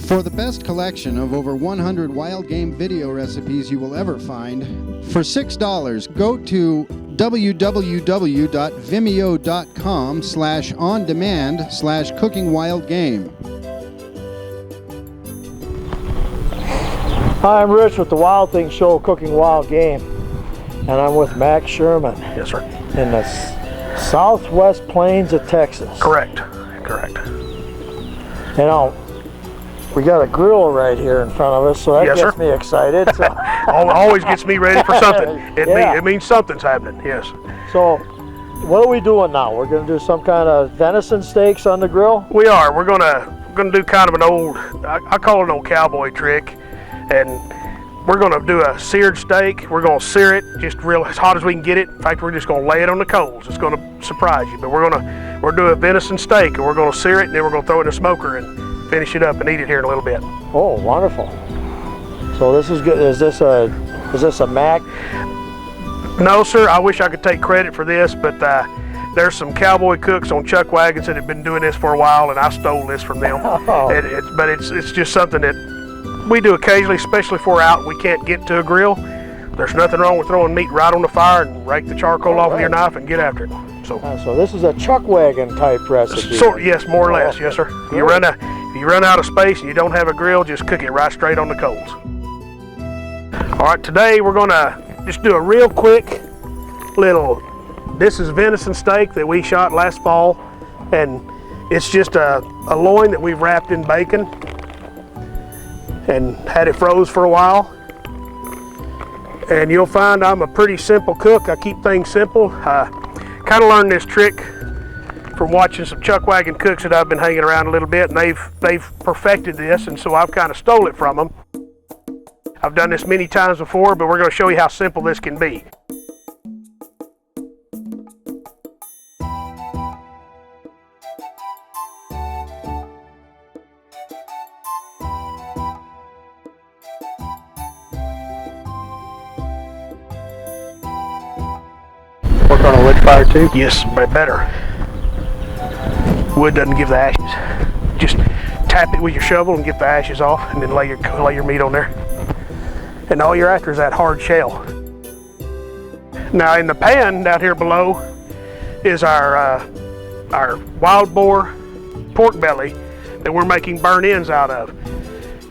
For the best collection of over 100 wild game video recipes you will ever find, for $6, go to www.vimeo.com/on-demand/cooking-wild-game. Hi, I'm Rich with the Wild Things Show, Cooking Wild Game, and I'm with Mack Sherman. Yes, sir. In the southwest plains of Texas. Correct. Correct. You know, we got a grill right here in front of us, so that gets me excited. So. Always gets me ready for something. It means something's happening, yes. So, what are we doing now? We're going to do some kind of venison steaks on the grill? We are. We're gonna do kind of an old, I call it an old cowboy trick, and we're gonna do a seared steak. We're gonna sear it just real as hot as we can get it. In fact, we're just gonna lay it on the coals. It's gonna surprise you, but we're doing a venison steak, and we're gonna sear it, and then we're gonna throw it in a smoker and finish it up and eat it here in a little bit. Oh, wonderful! So this is good. Is this a Mack? No, sir. I wish I could take credit for this, but there's some cowboy cooks on Chuck Wagons that have been doing this for a while, and I stole this from them. Oh. But it's just something that we do occasionally, especially if we're out and we can't get to a grill. There's nothing wrong with throwing meat right on the fire and rake the charcoal off with your knife and get after it. So this is a Chuck Wagon type recipe. Yes, more or less, yes, sir. If you run out of space and you don't have a grill, just cook it right straight on the coals. All right, today we're gonna just do a real quick little, this is venison steak that we shot last fall, and it's just a loin that we've wrapped in bacon and had it froze for a while. And you'll find I'm a pretty simple cook. I keep things simple. Kind of learned this trick from watching some Chuck Wagon cooks that I've been hanging around a little bit, and they've perfected this, and so I've kind of stole it from them. I've done this many times before, but we're going to show you how simple this can be. Work on a wood fire too? Yes, but better. Wood doesn't give the ashes. Just tap it with your shovel and get the ashes off, and then lay your meat on there. And all you're after is that hard shell. Now in the pan down here below is our wild boar pork belly that we're making burnt ends out of.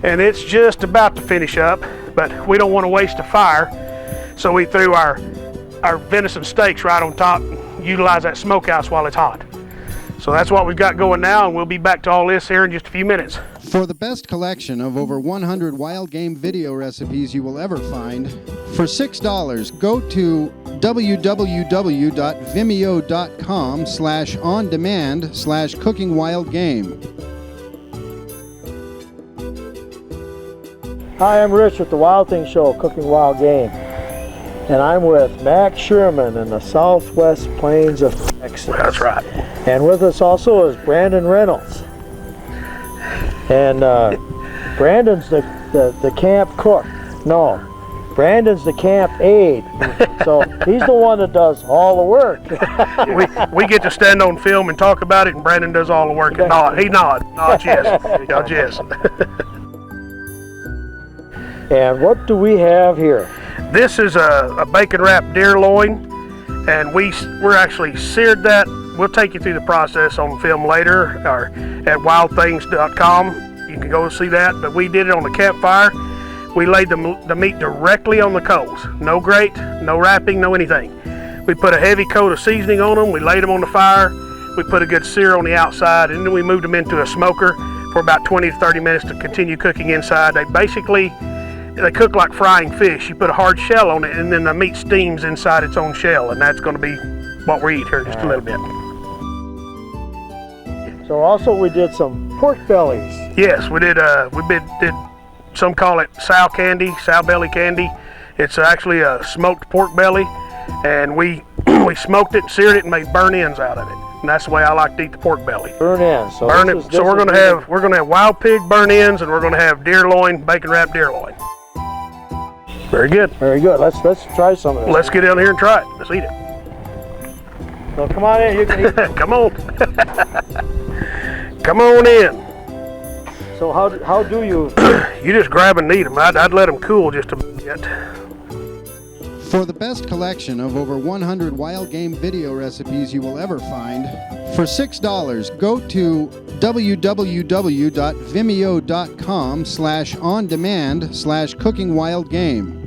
And it's just about to finish up, but we don't want to waste a fire, so we threw our venison steaks right on top and utilize that smokehouse while it's hot. So that's what we've got going now, and we'll be back to all this here in just a few minutes. For the best collection of over 100 wild game video recipes you will ever find, for $6, go to www.vimeo.com/on-demand/cooking-wild-game. Hi, I'm Rich with the Wild Things Show, Cooking Wild Game, and I'm with Mack Sherman in the southwest plains of Texas. That's right. And with us also is Brandon Reynolds. And Brandon's the camp cook. No, Brandon's the camp aide. So he's the one that does all the work. we get to stand on film and talk about it, and Brandon does all the work. And he nods yes. Nods yes. And what do we have here? This is a bacon wrapped deer loin, and we're actually seared that. We'll take you through the process on film later, or at wildthings.com. You can go see that, but we did it on the campfire. We laid the meat directly on the coals. No grate, no wrapping, no anything. We put a heavy coat of seasoning on them. We laid them on the fire. We put a good sear on the outside, and then we moved them into a smoker for about 20 to 30 minutes to continue cooking inside. They cook like frying fish. You put a hard shell on it, and then the meat steams inside its own shell, and that's going to be what we eat here in just a little bit. So also we did some pork bellies. Yes, we did. Did some call it sow belly candy. It's actually a smoked pork belly, and we smoked it, seared it, and made burnt ends out of it. And that's the way I like to eat the pork belly. Burnt ends. So we're gonna have wild pig burnt ends, and we're gonna have deer loin, bacon wrapped deer loin. Very good. Very good. Let's try some of this. Let's get down here and try it. Let's eat it. So come on in. You can eat. Come on. Come on in. So So how do you? You just grab and knead them. I'd let them cool just a bit. For the best collection of over 100 wild game video recipes you will ever find, for $6, go to www.vimeo.com/on-demand/cookingwildgame.